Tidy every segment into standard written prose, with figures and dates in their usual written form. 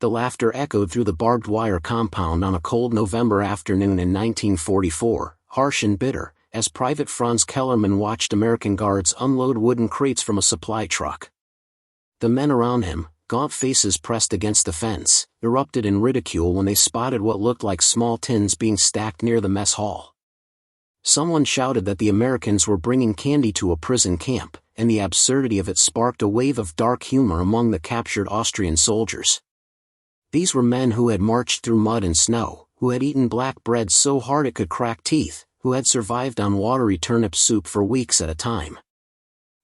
The laughter echoed through the barbed wire compound on a cold November afternoon in 1944, harsh and bitter, as Private Franz Kellerman watched American guards unload wooden crates from a supply truck. The men around him, gaunt faces pressed against the fence, erupted in ridicule when they spotted what looked like small tins being stacked near the mess hall. Someone shouted that the Americans were bringing candy to a prison camp, and the absurdity of it sparked a wave of dark humor among the captured Austrian soldiers. These were men who had marched through mud and snow, who had eaten black bread so hard it could crack teeth, who had survived on watery turnip soup for weeks at a time.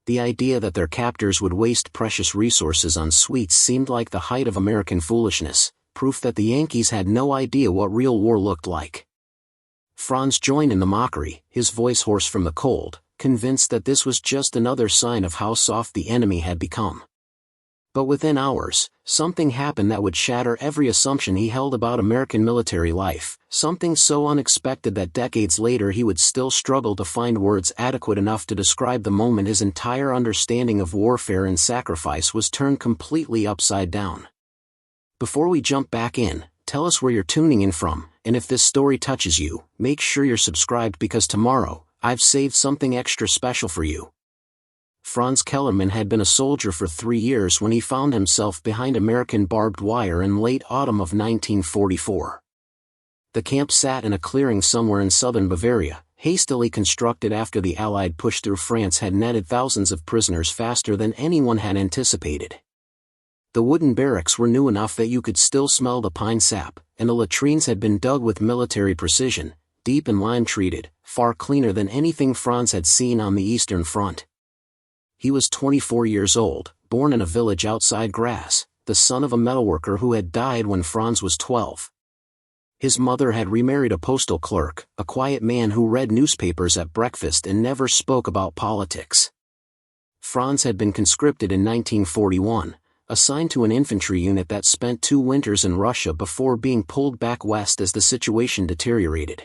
The idea that their captors would waste precious resources on sweets seemed like the height of American foolishness, proof that the Yankees had no idea what real war looked like. Franz joined in the mockery, his voice hoarse from the cold, convinced that this was just another sign of how soft the enemy had become. But within hours, something happened that would shatter every assumption he held about American military life, something so unexpected that decades later he would still struggle to find words adequate enough to describe the moment his entire understanding of warfare and sacrifice was turned completely upside down. Before we jump back in, tell us where you're tuning in from, and if this story touches you, make sure you're subscribed because tomorrow, I've saved something extra special for you. Franz Kellerman had been a soldier for 3 years when he found himself behind American barbed wire in late autumn of 1944. The camp sat in a clearing somewhere in southern Bavaria, hastily constructed after the Allied push through France had netted thousands of prisoners faster than anyone had anticipated. The wooden barracks were new enough that you could still smell the pine sap, and the latrines had been dug with military precision, deep and lime-treated, far cleaner than anything Franz had seen on the Eastern Front. He was 24 years old, born in a village outside Graz, the son of a metalworker who had died when Franz was 12. His mother had remarried a postal clerk, a quiet man who read newspapers at breakfast and never spoke about politics. Franz had been conscripted in 1941, assigned to an infantry unit that spent 2 winters in Russia before being pulled back west as the situation deteriorated.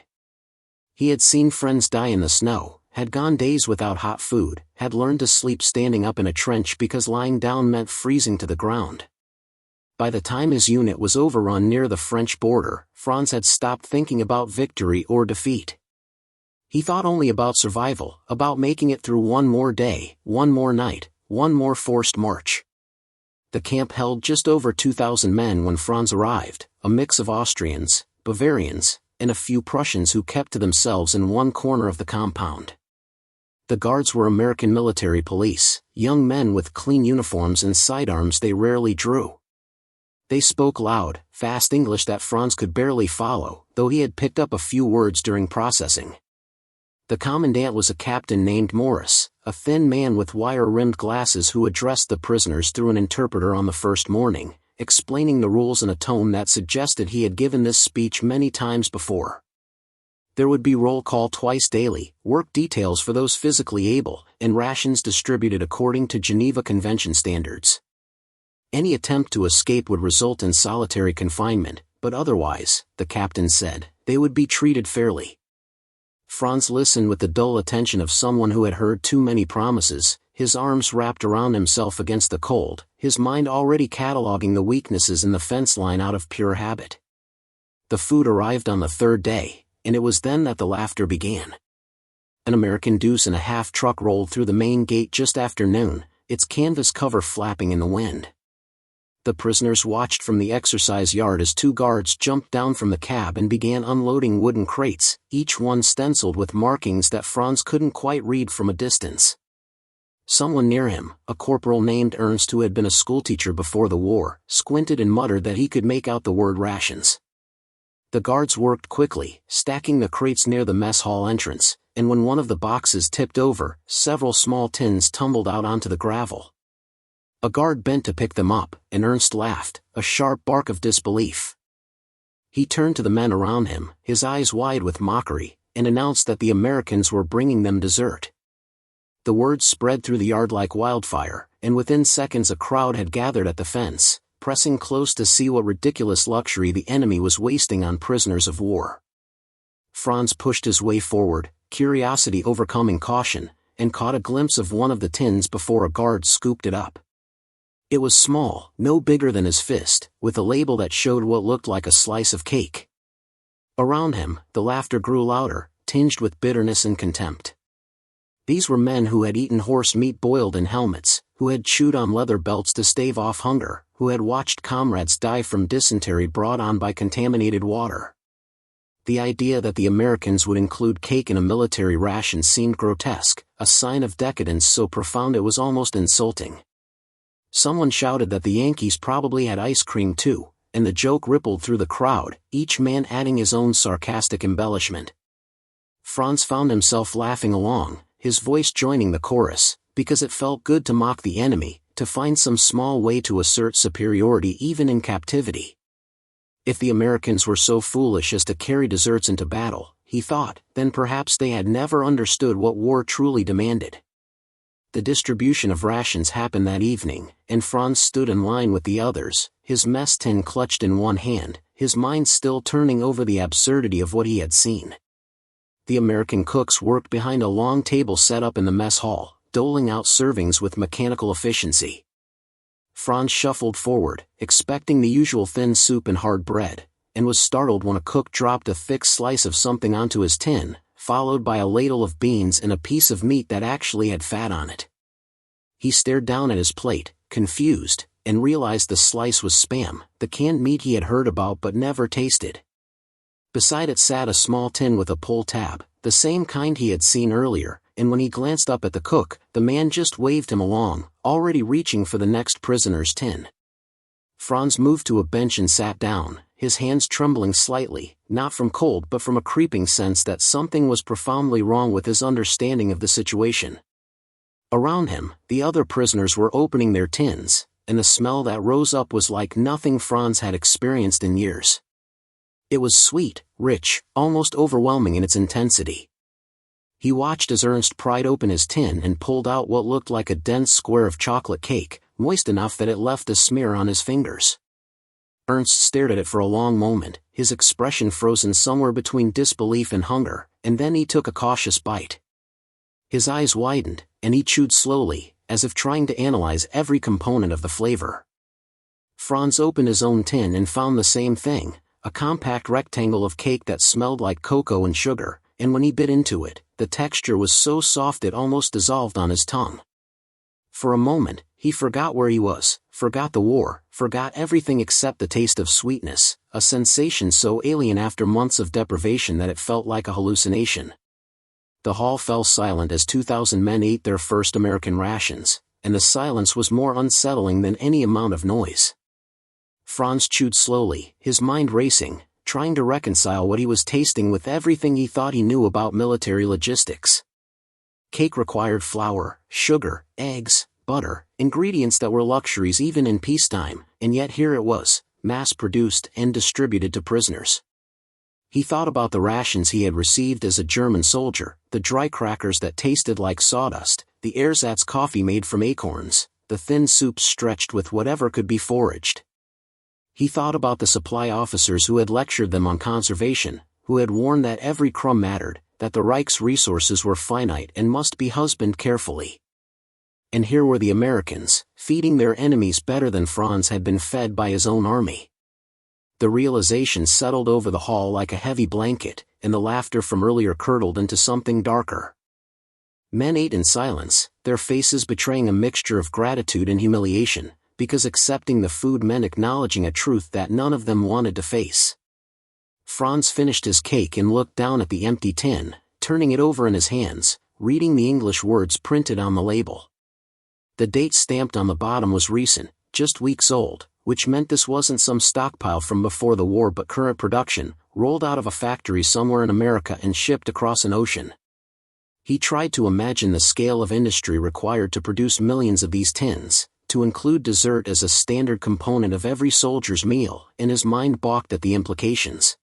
He had seen friends die in the snow, had gone days without hot food, had learned to sleep standing up in a trench because lying down meant freezing to the ground. By the time his unit was overrun near the French border, Franz had stopped thinking about victory or defeat. He thought only about survival, about making it through one more day, one more night, one more forced march. The camp held just over 2,000 men when Franz arrived, a mix of Austrians, Bavarians, and a few Prussians who kept to themselves in one corner of the compound. The guards were American military police, young men with clean uniforms and sidearms they rarely drew. They spoke loud, fast English that Franz could barely follow, though he had picked up a few words during processing. The commandant was a captain named Morris, a thin man with wire-rimmed glasses who addressed the prisoners through an interpreter on the first morning, explaining the rules in a tone that suggested he had given this speech many times before. There would be roll call twice daily, work details for those physically able, and rations distributed according to Geneva Convention standards. Any attempt to escape would result in solitary confinement, but otherwise, the captain said, they would be treated fairly. Franz listened with the dull attention of someone who had heard too many promises, his arms wrapped around himself against the cold, his mind already cataloging the weaknesses in the fence line out of pure habit. The food arrived on the 3rd day, and it was then that the laughter began. An American deuce-and-a-half truck rolled through the main gate just after noon, its canvas cover flapping in the wind. The prisoners watched from the exercise yard as 2 guards jumped down from the cab and began unloading wooden crates, each one stenciled with markings that Franz couldn't quite read from a distance. Someone near him, a corporal named Ernst who had been a schoolteacher before the war, squinted and muttered that he could make out the word rations. The guards worked quickly, stacking the crates near the mess hall entrance, and when one of the boxes tipped over, several small tins tumbled out onto the gravel. A guard bent to pick them up, and Ernst laughed, a sharp bark of disbelief. He turned to the men around him, his eyes wide with mockery, and announced that the Americans were bringing them dessert. The word spread through the yard like wildfire, and within seconds a crowd had gathered at the fence, pressing close to see what ridiculous luxury the enemy was wasting on prisoners of war. Franz pushed his way forward, curiosity overcoming caution, and caught a glimpse of one of the tins before a guard scooped it up. It was small, no bigger than his fist, with a label that showed what looked like a slice of cake. Around him, the laughter grew louder, tinged with bitterness and contempt. These were men who had eaten horse meat boiled in helmets, who had chewed on leather belts to stave off hunger, who had watched comrades die from dysentery brought on by contaminated water. The idea that the Americans would include cake in a military ration seemed grotesque, a sign of decadence so profound it was almost insulting. Someone shouted that the Yankees probably had ice cream too, and the joke rippled through the crowd, each man adding his own sarcastic embellishment. Franz found himself laughing along, his voice joining the chorus, because it felt good to mock the enemy, to find some small way to assert superiority even in captivity. If the Americans were so foolish as to carry deserts into battle, he thought, then perhaps they had never understood what war truly demanded. The distribution of rations happened that evening, and Franz stood in line with the others, his mess tin clutched in one hand, his mind still turning over the absurdity of what he had seen. The American cooks worked behind a long table set up in the mess hall, doling out servings with mechanical efficiency. Franz shuffled forward, expecting the usual thin soup and hard bread, and was startled when a cook dropped a thick slice of something onto his tin, followed by a ladle of beans and a piece of meat that actually had fat on it. He stared down at his plate, confused, and realized the slice was Spam, the canned meat he had heard about but never tasted. Beside it sat a small tin with a pull tab, the same kind he had seen earlier, and when he glanced up at the cook, the man just waved him along, already reaching for the next prisoner's tin. Franz moved to a bench and sat down, his hands trembling slightly, not from cold but from a creeping sense that something was profoundly wrong with his understanding of the situation. Around him, the other prisoners were opening their tins, and the smell that rose up was like nothing Franz had experienced in years. It was sweet, rich, almost overwhelming in its intensity. He watched as Ernst pried open his tin and pulled out what looked like a dense square of chocolate cake, moist enough that it left a smear on his fingers. Ernst stared at it for a long moment, his expression frozen somewhere between disbelief and hunger, and then he took a cautious bite. His eyes widened, and he chewed slowly, as if trying to analyze every component of the flavor. Franz opened his own tin and found the same thing, a compact rectangle of cake that smelled like cocoa and sugar, and when he bit into it, the texture was so soft it almost dissolved on his tongue. For a moment, he forgot where he was, forgot the war, forgot everything except the taste of sweetness, a sensation so alien after months of deprivation that it felt like a hallucination. The hall fell silent as 2,000 men ate their first American rations, and the silence was more unsettling than any amount of noise. Franz chewed slowly, his mind racing, trying to reconcile what he was tasting with everything he thought he knew about military logistics. Cake required flour, sugar, eggs, butter, ingredients that were luxuries even in peacetime, and yet here it was, mass-produced and distributed to prisoners. He thought about the rations he had received as a German soldier, the dry crackers that tasted like sawdust, the ersatz coffee made from acorns, the thin soups stretched with whatever could be foraged. He thought about the supply officers who had lectured them on conservation, who had warned that every crumb mattered, that the Reich's resources were finite and must be husbanded carefully. And here were the Americans, feeding their enemies better than Franz had been fed by his own army. The realization settled over the hall like a heavy blanket, and the laughter from earlier curdled into something darker. Men ate in silence, their faces betraying a mixture of gratitude and humiliation, because accepting the food meant acknowledging a truth that none of them wanted to face. Franz finished his cake and looked down at the empty tin, turning it over in his hands, reading the English words printed on the label. The date stamped on the bottom was recent, just weeks old, which meant this wasn't some stockpile from before the war but current production, rolled out of a factory somewhere in America and shipped across an ocean. He tried to imagine the scale of industry required to produce millions of these tins, to include dessert as a standard component of every soldier's meal, and his mind balked at the implications.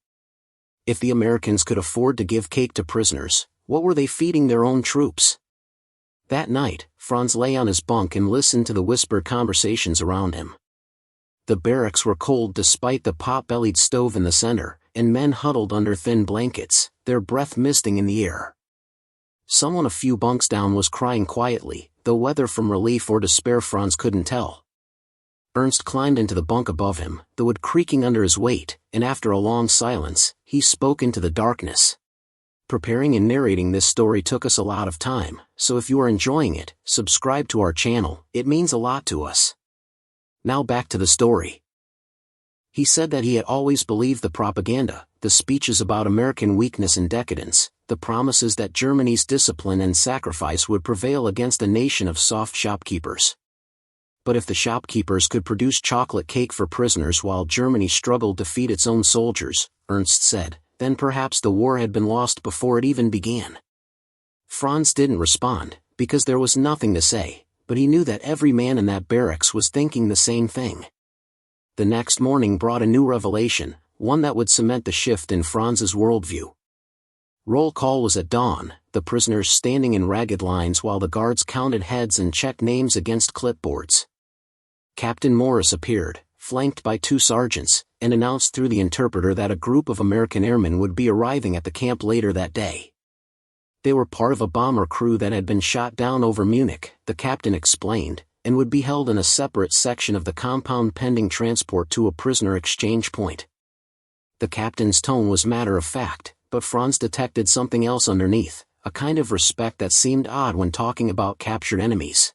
If the Americans could afford to give cake to prisoners, what were they feeding their own troops? That night, Franz lay on his bunk and listened to the whispered conversations around him. The barracks were cold despite the pot-bellied stove in the center, and men huddled under thin blankets, their breath misting in the air. Someone a few bunks down was crying quietly, though whether from relief or despair Franz couldn't tell. Ernst climbed into the bunk above him, the wood creaking under his weight, and after a long silence, he spoke into the darkness. Preparing and narrating this story took us a lot of time, so if you are enjoying it, subscribe to our channel, it means a lot to us. Now back to the story. He said that he had always believed the propaganda, the speeches about American weakness and decadence, the promises that Germany's discipline and sacrifice would prevail against a nation of soft shopkeepers. But if the shopkeepers could produce chocolate cake for prisoners while Germany struggled to feed its own soldiers, Ernst said, then perhaps the war had been lost before it even began. Franz didn't respond, because there was nothing to say, but he knew that every man in that barracks was thinking the same thing. The next morning brought a new revelation, one that would cement the shift in Franz's worldview. Roll call was at dawn, the prisoners standing in ragged lines while the guards counted heads and checked names against clipboards. Captain Morris appeared, flanked by 2 sergeants, and announced through the interpreter that a group of American airmen would be arriving at the camp later that day. They were part of a bomber crew that had been shot down over Munich, the captain explained, and would be held in a separate section of the compound pending transport to a prisoner exchange point. The captain's tone was matter-of-fact, but Franz detected something else underneath, a kind of respect that seemed odd when talking about captured enemies.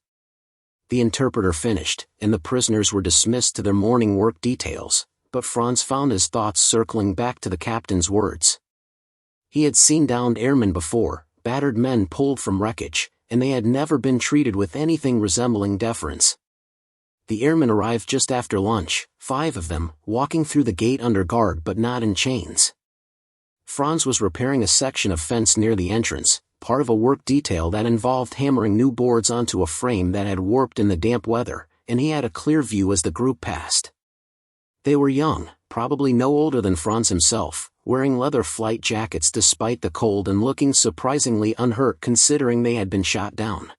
The interpreter finished, and the prisoners were dismissed to their morning work details, but Franz found his thoughts circling back to the captain's words. He had seen downed airmen before, battered men pulled from wreckage, and they had never been treated with anything resembling deference. The airmen arrived just after lunch, 5 of them, walking through the gate under guard but not in chains. Franz was repairing a section of fence near the entrance, part of a work detail that involved hammering new boards onto a frame that had warped in the damp weather, and he had a clear view as the group passed. They were young, probably no older than Franz himself, wearing leather flight jackets despite the cold and looking surprisingly unhurt considering they had been shot down.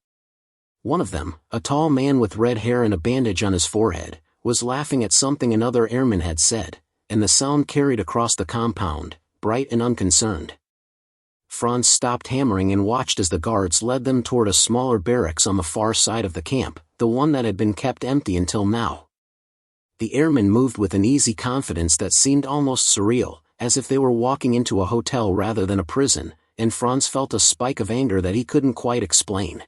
One of them, a tall man with red hair and a bandage on his forehead, was laughing at something another airman had said, and the sound carried across the compound, bright and unconcerned. Franz stopped hammering and watched as the guards led them toward a smaller barracks on the far side of the camp, the one that had been kept empty until now. The airmen moved with an easy confidence that seemed almost surreal, as if they were walking into a hotel rather than a prison, and Franz felt a spike of anger that he couldn't quite explain.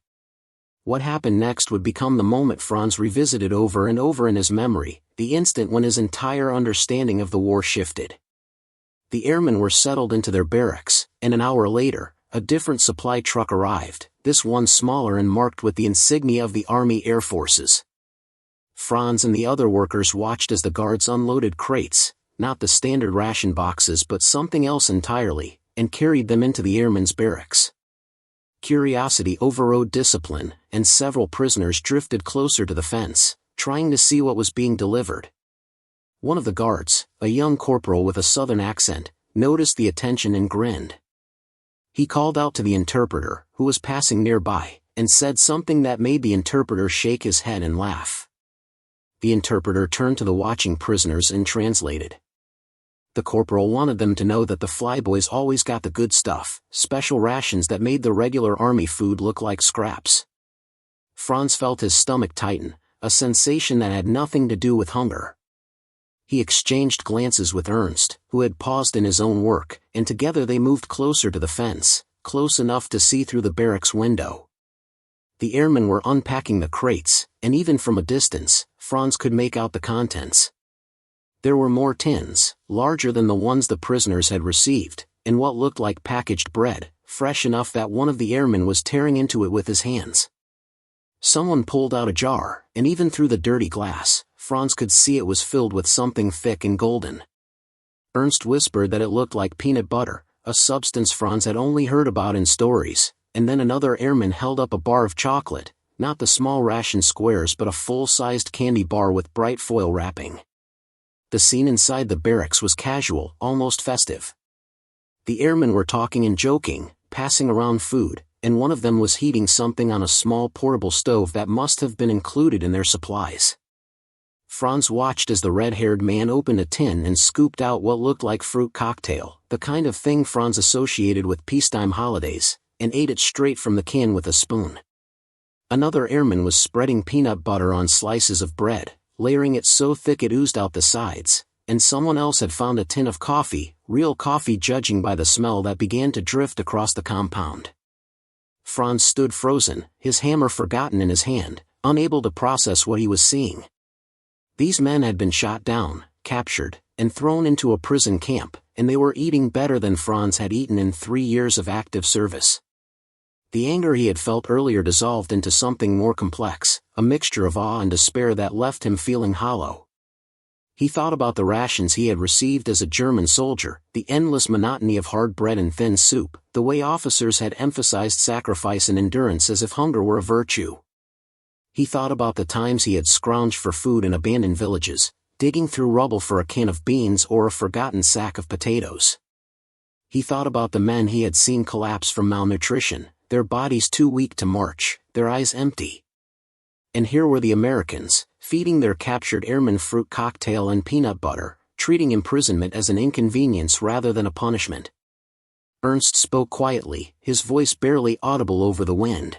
What happened next would become the moment Franz revisited over and over in his memory, the instant when his entire understanding of the war shifted. The airmen were settled into their barracks, and an hour later, a different supply truck arrived, this one smaller and marked with the insignia of the Army Air Forces. Franz and the other workers watched as the guards unloaded crates, not the standard ration boxes but something else entirely, and carried them into the airmen's barracks. Curiosity overrode discipline, and several prisoners drifted closer to the fence, trying to see what was being delivered. One of the guards, a young corporal with a southern accent, noticed the attention and grinned. He called out to the interpreter, who was passing nearby, and said something that made the interpreter shake his head and laugh. The interpreter turned to the watching prisoners and translated. The corporal wanted them to know that the flyboys always got the good stuff, special rations that made the regular army food look like scraps. Franz felt his stomach tighten, a sensation that had nothing to do with hunger. He exchanged glances with Ernst, who had paused in his own work, and together they moved closer to the fence, close enough to see through the barracks window. The airmen were unpacking the crates, and even from a distance, Franz could make out the contents. There were more tins, larger than the ones the prisoners had received, and what looked like packaged bread, fresh enough that one of the airmen was tearing into it with his hands. Someone pulled out a jar, and even through the dirty glass, Franz could see it was filled with something thick and golden. Ernst whispered that it looked like peanut butter, a substance Franz had only heard about in stories, and then another airman held up a bar of chocolate, not the small ration squares but a full-sized candy bar with bright foil wrapping. The scene inside the barracks was casual, almost festive. The airmen were talking and joking, passing around food, and one of them was heating something on a small portable stove that must have been included in their supplies. Franz watched as the red-haired man opened a tin and scooped out what looked like fruit cocktail, the kind of thing Franz associated with peacetime holidays, and ate it straight from the can with a spoon. Another airman was spreading peanut butter on slices of bread, layering it so thick it oozed out the sides, and someone else had found a tin of coffee, real coffee judging by the smell that began to drift across the compound. Franz stood frozen, his hammer forgotten in his hand, unable to process what he was seeing. These men had been shot down, captured, and thrown into a prison camp, and they were eating better than Franz had eaten in 3 years of active service. The anger he had felt earlier dissolved into something more complex, a mixture of awe and despair that left him feeling hollow. He thought about the rations he had received as a German soldier, the endless monotony of hard bread and thin soup, the way officers had emphasized sacrifice and endurance as if hunger were a virtue. He thought about the times he had scrounged for food in abandoned villages, digging through rubble for a can of beans or a forgotten sack of potatoes. He thought about the men he had seen collapse from malnutrition, their bodies too weak to march, their eyes empty. And here were the Americans, feeding their captured airmen fruit cocktail and peanut butter, treating imprisonment as an inconvenience rather than a punishment. Ernst spoke quietly, his voice barely audible over the wind.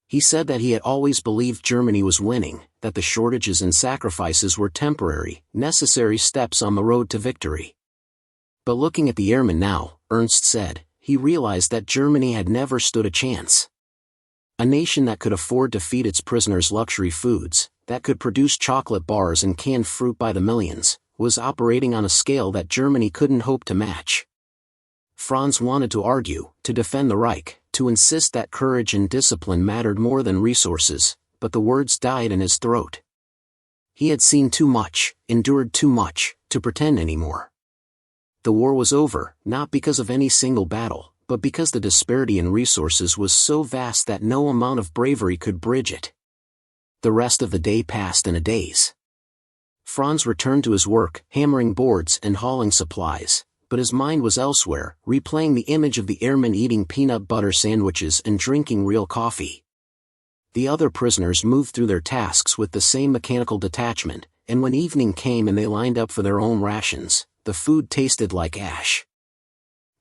He said that he had always believed Germany was winning, that the shortages and sacrifices were temporary, necessary steps on the road to victory. But looking at the airmen now, Ernst said, he realized that Germany had never stood a chance. A nation that could afford to feed its prisoners luxury foods, that could produce chocolate bars and canned fruit by the millions, was operating on a scale that Germany couldn't hope to match. Franz wanted to argue, to defend the Reich, to insist that courage and discipline mattered more than resources, but the words died in his throat. He had seen too much, endured too much, to pretend anymore. The war was over, not because of any single battle, but because the disparity in resources was so vast that no amount of bravery could bridge it. The rest of the day passed in a daze. Franz returned to his work, hammering boards and hauling supplies, but his mind was elsewhere, replaying the image of the airmen eating peanut butter sandwiches and drinking real coffee. The other prisoners moved through their tasks with the same mechanical detachment, and when evening came and they lined up for their own rations, the food tasted like ash.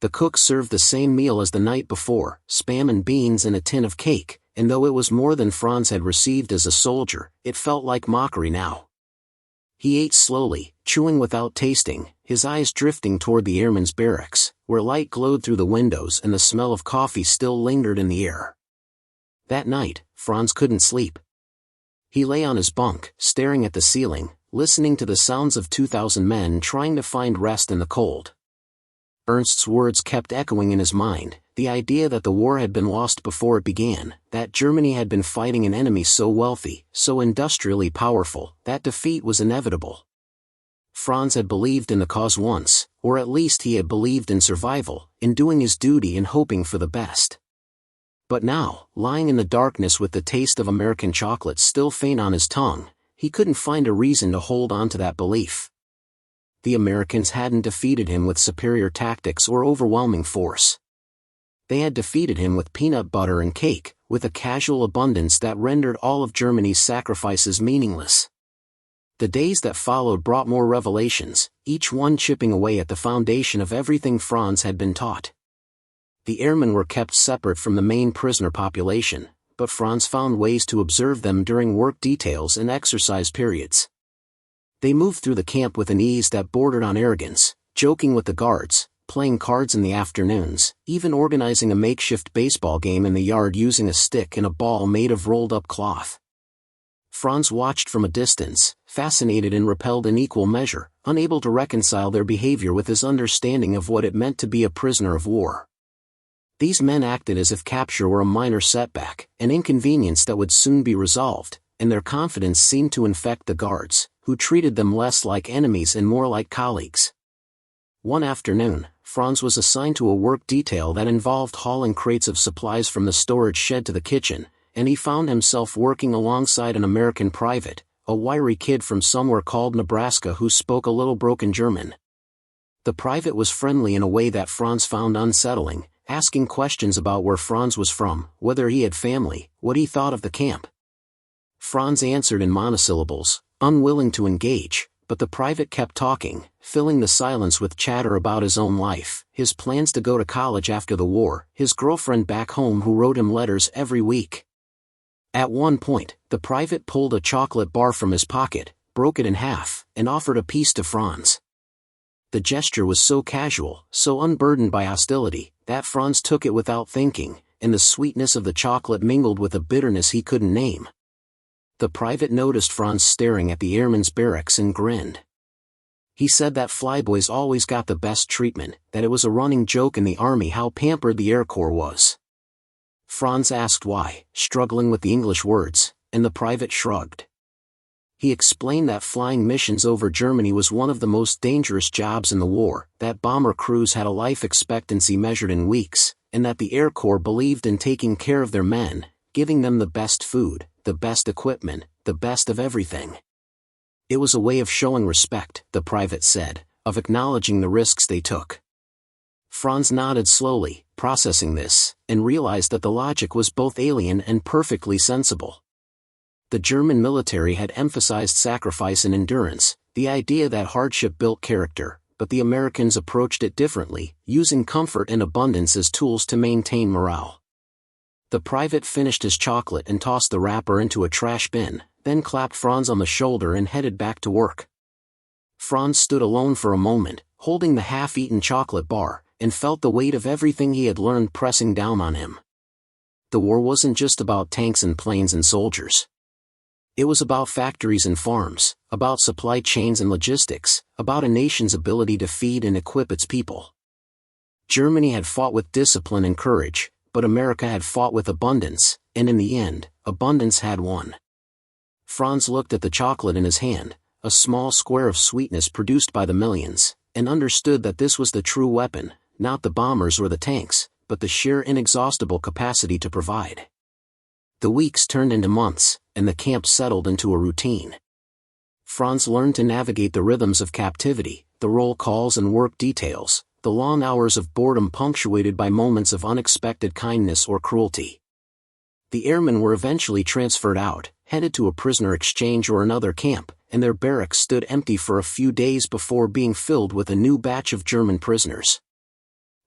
The cook served the same meal as the night before, spam and beans and a tin of cake, and though it was more than Franz had received as a soldier, it felt like mockery now. He ate slowly, chewing without tasting, his eyes drifting toward the airmen's barracks, where light glowed through the windows and the smell of coffee still lingered in the air. That night, Franz couldn't sleep. He lay on his bunk, staring at the ceiling, listening to the sounds of 2,000 men trying to find rest in the cold. Ernst's words kept echoing in his mind, the idea that the war had been lost before it began, that Germany had been fighting an enemy so wealthy, so industrially powerful, that defeat was inevitable. Franz had believed in the cause once, or at least he had believed in survival, in doing his duty and hoping for the best. But now, lying in the darkness with the taste of American chocolate still faint on his tongue, he couldn't find a reason to hold on to that belief. The Americans hadn't defeated him with superior tactics or overwhelming force. They had defeated him with peanut butter and cake, with a casual abundance that rendered all of Germany's sacrifices meaningless. The days that followed brought more revelations, each one chipping away at the foundation of everything Franz had been taught. The airmen were kept separate from the main prisoner population, but Franz found ways to observe them during work details and exercise periods. They moved through the camp with an ease that bordered on arrogance, joking with the guards, playing cards in the afternoons, even organizing a makeshift baseball game in the yard using a stick and a ball made of rolled-up cloth. Franz watched from a distance, fascinated and repelled in equal measure, unable to reconcile their behavior with his understanding of what it meant to be a prisoner of war. These men acted as if capture were a minor setback, an inconvenience that would soon be resolved, and their confidence seemed to infect the guards, who treated them less like enemies and more like colleagues. One afternoon, Franz was assigned to a work detail that involved hauling crates of supplies from the storage shed to the kitchen, and he found himself working alongside an American private, a wiry kid from somewhere called Nebraska who spoke a little broken German. The private was friendly in a way that Franz found unsettling, asking questions about where Franz was from, whether he had family, what he thought of the camp. Franz answered in monosyllables, unwilling to engage, but the private kept talking, filling the silence with chatter about his own life, his plans to go to college after the war, his girlfriend back home who wrote him letters every week. At one point, the private pulled a chocolate bar from his pocket, broke it in half, and offered a piece to Franz. The gesture was so casual, so unburdened by hostility, that Franz took it without thinking, and the sweetness of the chocolate mingled with a bitterness he couldn't name. The private noticed Franz staring at the airmen's barracks and grinned. He said that flyboys always got the best treatment, that it was a running joke in the army how pampered the Air Corps was. Franz asked why, struggling with the English words, and the private shrugged. He explained that flying missions over Germany was one of the most dangerous jobs in the war, that bomber crews had a life expectancy measured in weeks, and that the Air Corps believed in taking care of their men, giving them the best food, the best equipment, the best of everything. It was a way of showing respect, the private said, of acknowledging the risks they took. Franz nodded slowly, processing this, and realized that the logic was both alien and perfectly sensible. The German military had emphasized sacrifice and endurance, the idea that hardship built character, but the Americans approached it differently, using comfort and abundance as tools to maintain morale. The private finished his chocolate and tossed the wrapper into a trash bin, then clapped Franz on the shoulder and headed back to work. Franz stood alone for a moment, holding the half-eaten chocolate bar, and felt the weight of everything he had learned pressing down on him. The war wasn't just about tanks and planes and soldiers. It was about factories and farms, about supply chains and logistics, about a nation's ability to feed and equip its people. Germany had fought with discipline and courage, but America had fought with abundance, and in the end, abundance had won. Franz looked at the chocolate in his hand, a small square of sweetness produced by the millions, and understood that this was the true weapon, not the bombers or the tanks, but the sheer inexhaustible capacity to provide. The weeks turned into months, and the camp settled into a routine. Franz learned to navigate the rhythms of captivity, the roll calls and work details, the long hours of boredom punctuated by moments of unexpected kindness or cruelty. The airmen were eventually transferred out, headed to a prisoner exchange or another camp, and their barracks stood empty for a few days before being filled with a new batch of German prisoners.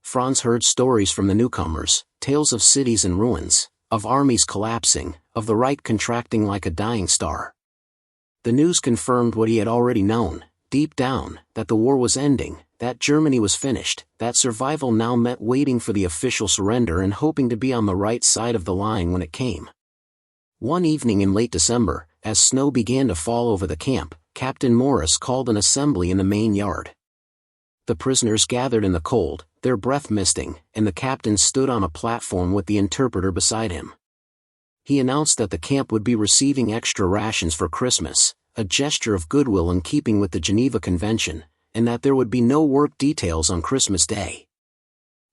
Franz heard stories from the newcomers, tales of cities in ruins, of armies collapsing, of the Reich contracting like a dying star. The news confirmed what he had already known, deep down, that the war was ending, that Germany was finished, that survival now meant waiting for the official surrender and hoping to be on the right side of the line when it came. One evening in late December, as snow began to fall over the camp, Captain Morris called an assembly in the main yard. The prisoners gathered in the cold, their breath misting, and the captain stood on a platform with the interpreter beside him. He announced that the camp would be receiving extra rations for Christmas, a gesture of goodwill in keeping with the Geneva Convention, and that there would be no work details on Christmas Day.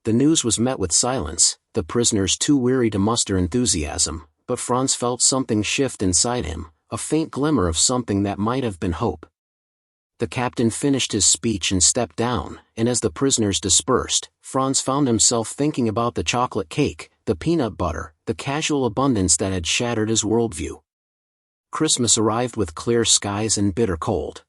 The news was met with silence, the prisoners too weary to muster enthusiasm, but Franz felt something shift inside him, a faint glimmer of something that might have been hope. The captain finished his speech and stepped down, and as the prisoners dispersed, Franz found himself thinking about the chocolate cake, the peanut butter, the casual abundance that had shattered his worldview. Christmas arrived with clear skies and bitter cold.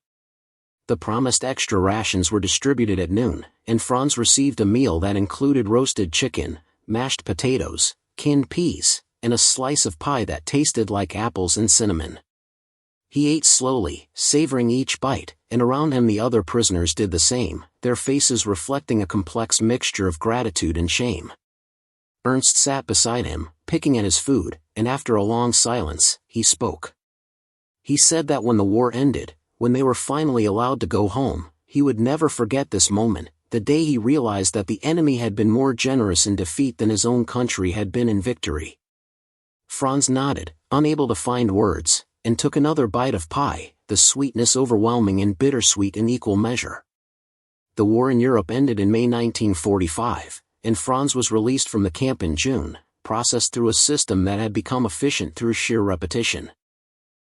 The promised extra rations were distributed at noon, and Franz received a meal that included roasted chicken, mashed potatoes, canned peas, and a slice of pie that tasted like apples and cinnamon. He ate slowly, savoring each bite, and around him the other prisoners did the same, their faces reflecting a complex mixture of gratitude and shame. Ernst sat beside him, picking at his food, and after a long silence, he spoke. He said that when the war ended, when they were finally allowed to go home, he would never forget this moment, the day he realized that the enemy had been more generous in defeat than his own country had been in victory. Franz nodded, unable to find words, and took another bite of pie, the sweetness overwhelming and bittersweet in equal measure. The war in Europe ended in May 1945, and Franz was released from the camp in June, processed through a system that had become efficient through sheer repetition.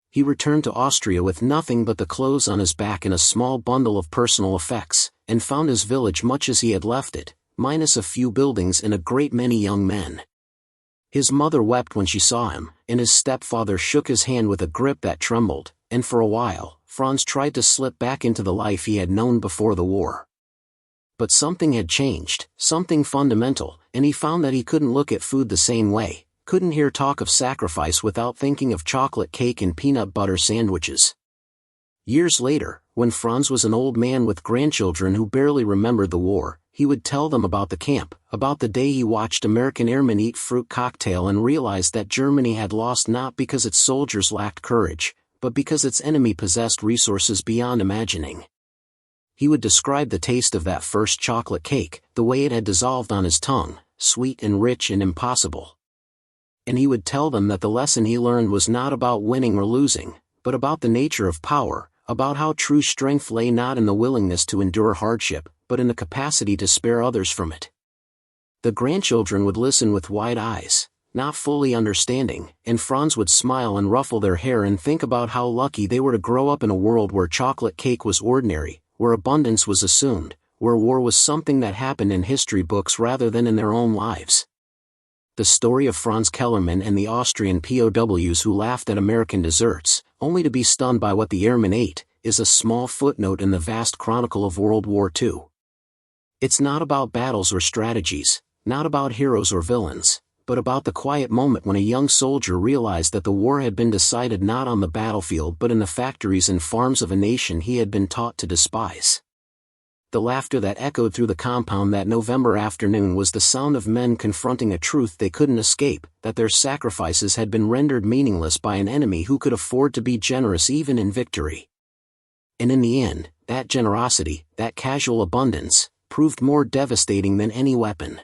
He returned to Austria with nothing but the clothes on his back and a small bundle of personal effects, and found his village much as he had left it, minus a few buildings and a great many young men. His mother wept when she saw him, and his stepfather shook his hand with a grip that trembled, and for a while, Franz tried to slip back into the life he had known before the war. But something had changed, something fundamental, and he found that he couldn't look at food the same way, couldn't hear talk of sacrifice without thinking of chocolate cake and peanut butter sandwiches. Years later, when Franz was an old man with grandchildren who barely remembered the war, he would tell them about the camp, about the day he watched American airmen eat fruit cocktail and realized that Germany had lost not because its soldiers lacked courage, but because its enemy possessed resources beyond imagining. He would describe the taste of that first chocolate cake, the way it had dissolved on his tongue, sweet and rich and impossible. And he would tell them that the lesson he learned was not about winning or losing, but about the nature of power, about how true strength lay not in the willingness to endure hardship, but in the capacity to spare others from it. The grandchildren would listen with wide eyes, not fully understanding, and Franz would smile and ruffle their hair and think about how lucky they were to grow up in a world where chocolate cake was ordinary, where abundance was assumed, where war was something that happened in history books rather than in their own lives. The story of Franz Kellerman and the Austrian POWs who laughed at American desserts, only to be stunned by what the airmen ate, is a small footnote in the vast chronicle of World War II. It's not about battles or strategies, not about heroes or villains, but about the quiet moment when a young soldier realized that the war had been decided not on the battlefield but in the factories and farms of a nation he had been taught to despise. The laughter that echoed through the compound that November afternoon was the sound of men confronting a truth they couldn't escape, that their sacrifices had been rendered meaningless by an enemy who could afford to be generous even in victory. And in the end, that generosity, that casual abundance, proved more devastating than any weapon.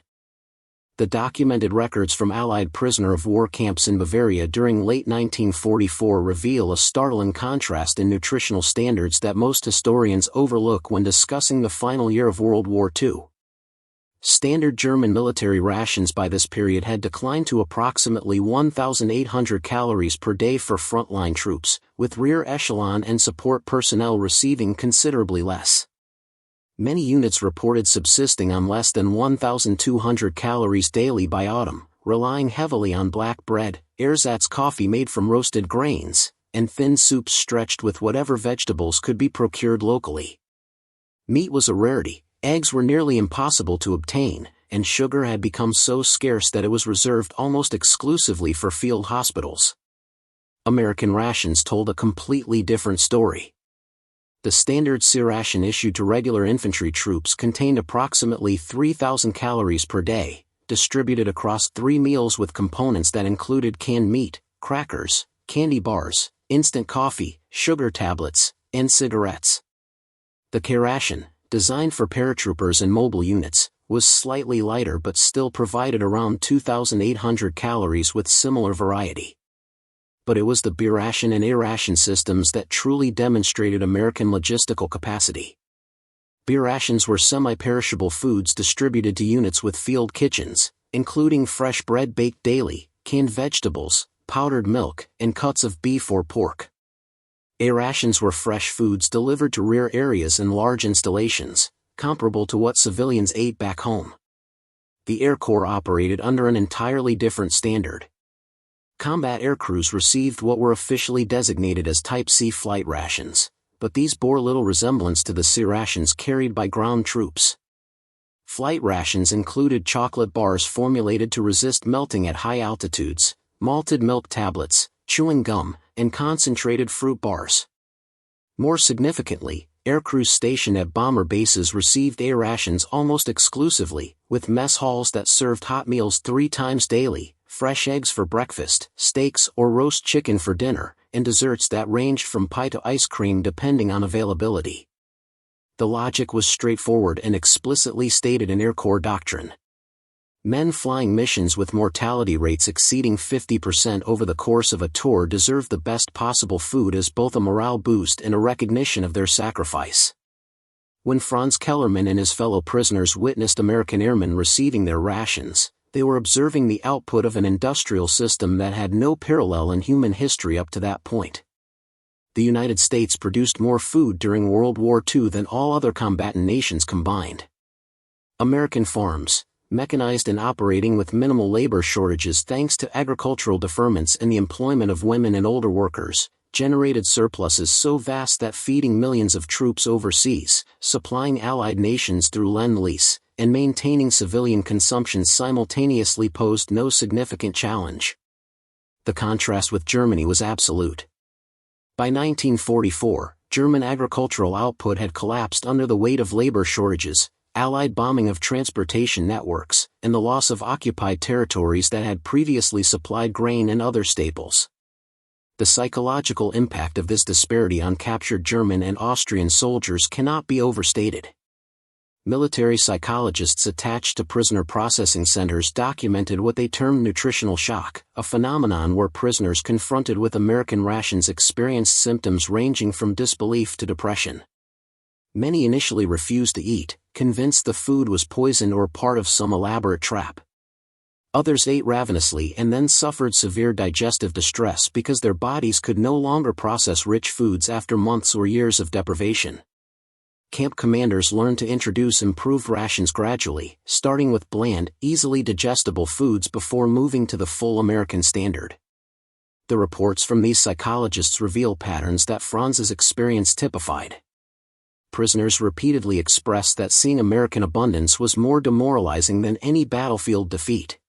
The documented records from Allied prisoner of war camps in Bavaria during late 1944 reveal a startling contrast in nutritional standards that most historians overlook when discussing the final year of World War II. Standard German military rations by this period had declined to approximately 1,800 calories per day for frontline troops, with rear echelon and support personnel receiving considerably less. Many units reported subsisting on less than 1,200 calories daily by autumn, relying heavily on black bread, ersatz coffee made from roasted grains, and thin soups stretched with whatever vegetables could be procured locally. Meat was a rarity, eggs were nearly impossible to obtain, and sugar had become so scarce that it was reserved almost exclusively for field hospitals. American rations told a completely different story. The standard SIR ration issued to regular infantry troops contained approximately 3,000 calories per day, distributed across 3 meals with components that included canned meat, crackers, candy bars, instant coffee, sugar tablets, and cigarettes. The K ration, designed for paratroopers and mobile units, was slightly lighter but still provided around 2,800 calories with similar variety. But it was the B ration and A ration systems that truly demonstrated American logistical capacity. B rations were semi-perishable foods distributed to units with field kitchens, including fresh bread baked daily, canned vegetables, powdered milk, and cuts of beef or pork. A rations were fresh foods delivered to rear areas and large installations, comparable to what civilians ate back home. The Air Corps operated under an entirely different standard. Combat aircrews received what were officially designated as Type C flight rations, but these bore little resemblance to the C rations carried by ground troops. Flight rations included chocolate bars formulated to resist melting at high altitudes, malted milk tablets, chewing gum, and concentrated fruit bars. More significantly, aircrews stationed at bomber bases received A rations almost exclusively, with mess halls that served hot meals 3 times daily, fresh eggs for breakfast, steaks or roast chicken for dinner, and desserts that ranged from pie to ice cream depending on availability. The logic was straightforward and explicitly stated in Air Corps doctrine. Men flying missions with mortality rates exceeding 50% over the course of a tour deserved the best possible food as both a morale boost and a recognition of their sacrifice. When Franz Kellerman and his fellow prisoners witnessed American airmen receiving their rations, they were observing the output of an industrial system that had no parallel in human history up to that point. The United States produced more food during World War II than all other combatant nations combined. American farms, mechanized and operating with minimal labor shortages thanks to agricultural deferments and the employment of women and older workers, generated surpluses so vast that feeding millions of troops overseas, supplying Allied nations through Lend-Lease, and maintaining civilian consumption simultaneously posed no significant challenge. The contrast with Germany was absolute. By 1944, German agricultural output had collapsed under the weight of labor shortages, Allied bombing of transportation networks, and the loss of occupied territories that had previously supplied grain and other staples. The psychological impact of this disparity on captured German and Austrian soldiers cannot be overstated. Military psychologists attached to prisoner processing centers documented what they termed nutritional shock, a phenomenon where prisoners confronted with American rations experienced symptoms ranging from disbelief to depression. Many initially refused to eat, convinced the food was poisoned or part of some elaborate trap. Others ate ravenously and then suffered severe digestive distress because their bodies could no longer process rich foods after months or years of deprivation. Camp commanders learned to introduce improved rations gradually, starting with bland, easily digestible foods before moving to the full American standard. The reports from these psychologists reveal patterns that Franz's experience typified. Prisoners repeatedly expressed that seeing American abundance was more demoralizing than any battlefield defeat.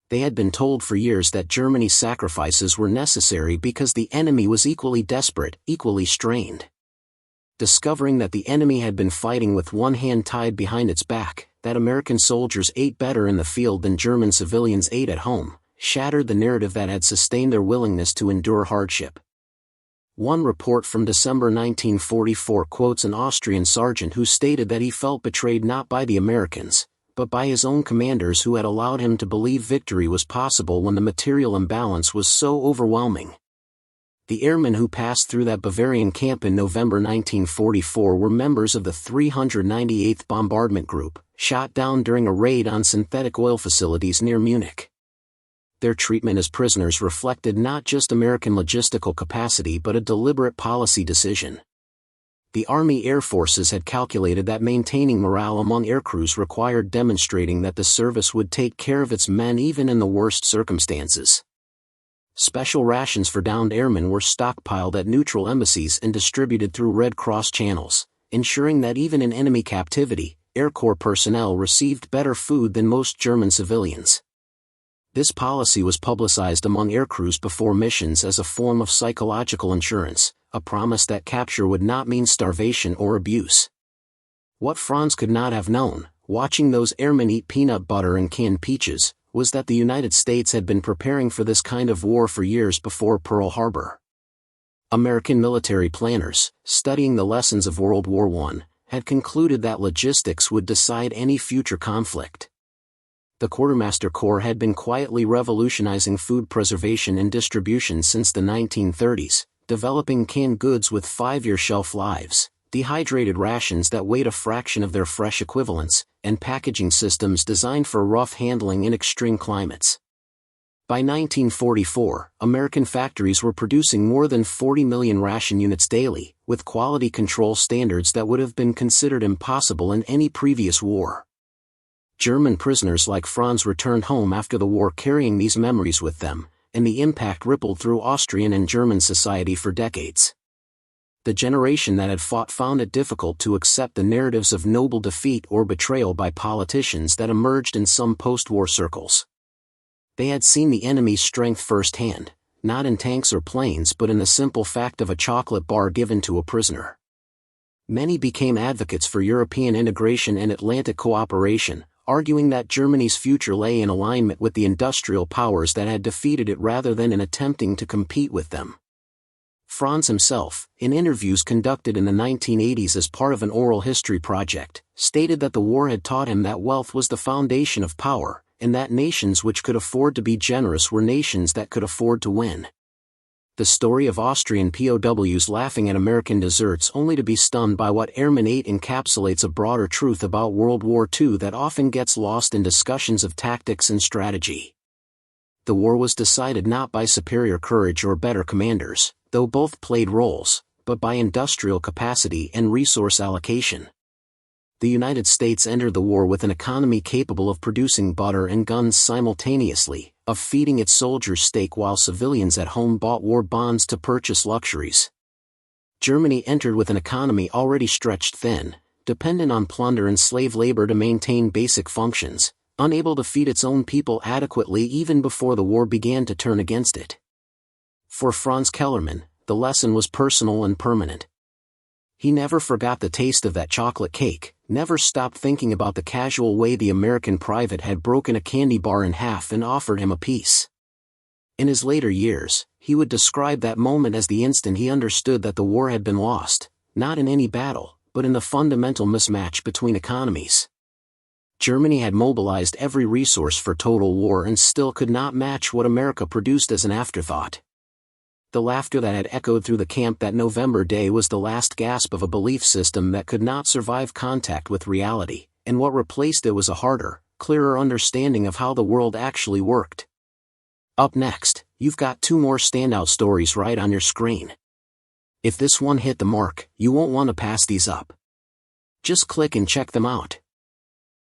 They had been told for years that Germany's sacrifices were necessary because the enemy was equally desperate, equally strained. Discovering that the enemy had been fighting with one hand tied behind its back, that American soldiers ate better in the field than German civilians ate at home, shattered the narrative that had sustained their willingness to endure hardship. One report from December 1944 quotes an Austrian sergeant who stated that he felt betrayed not by the Americans, but by his own commanders who had allowed him to believe victory was possible when the material imbalance was so overwhelming. The airmen who passed through that Bavarian camp in November 1944 were members of the 398th Bombardment Group, shot down during a raid on synthetic oil facilities near Munich. Their treatment as prisoners reflected not just American logistical capacity but a deliberate policy decision. The Army Air Forces had calculated that maintaining morale among aircrews required demonstrating that the service would take care of its men even in the worst circumstances. Special rations for downed airmen were stockpiled at neutral embassies and distributed through Red Cross channels, ensuring that even in enemy captivity, Air Corps personnel received better food than most German civilians. This policy was publicized among aircrews before missions as a form of psychological insurance, a promise that capture would not mean starvation or abuse. What Franz could not have known, watching those airmen eat peanut butter and canned peaches, was that the United States had been preparing for this kind of war for years before Pearl Harbor. American military planners, studying the lessons of World War I, had concluded that logistics would decide any future conflict. The Quartermaster Corps had been quietly revolutionizing food preservation and distribution since the 1930s, developing canned goods with 5-year shelf lives, dehydrated rations that weighed a fraction of their fresh equivalents, and packaging systems designed for rough handling in extreme climates. By 1944, American factories were producing more than 40 million ration units daily, with quality control standards that would have been considered impossible in any previous war. German prisoners like Franz returned home after the war carrying these memories with them, and the impact rippled through Austrian and German society for decades. The generation that had fought found it difficult to accept the narratives of noble defeat or betrayal by politicians that emerged in some post-war circles. They had seen the enemy's strength firsthand, not in tanks or planes but in the simple fact of a chocolate bar given to a prisoner. Many became advocates for European integration and Atlantic cooperation, arguing that Germany's future lay in alignment with the industrial powers that had defeated it rather than in attempting to compete with them. Franz himself, in interviews conducted in the 1980s as part of an oral history project, stated that the war had taught him that wealth was the foundation of power, and that nations which could afford to be generous were nations that could afford to win. The story of Austrian POWs laughing at American desserts only to be stunned by what airmen ate encapsulates a broader truth about World War II that often gets lost in discussions of tactics and strategy. The war was decided not by superior courage or better commanders, though both played roles, but by industrial capacity and resource allocation. The United States entered the war with an economy capable of producing butter and guns simultaneously, of feeding its soldiers steak while civilians at home bought war bonds to purchase luxuries. Germany entered with an economy already stretched thin, dependent on plunder and slave labor to maintain basic functions, unable to feed its own people adequately even before the war began to turn against it. For Franz Kellerman, the lesson was personal and permanent. He never forgot the taste of that chocolate cake, never stopped thinking about the casual way the American private had broken a candy bar in half and offered him a piece. In his later years, he would describe that moment as the instant he understood that the war had been lost, not in any battle, but in the fundamental mismatch between economies. Germany had mobilized every resource for total war and still could not match what America produced as an afterthought. The laughter that had echoed through the camp that November day was the last gasp of a belief system that could not survive contact with reality, and what replaced it was a harder, clearer understanding of how the world actually worked. Up next, you've got two more standout stories right on your screen. If this one hit the mark, you won't want to pass these up. Just click and check them out.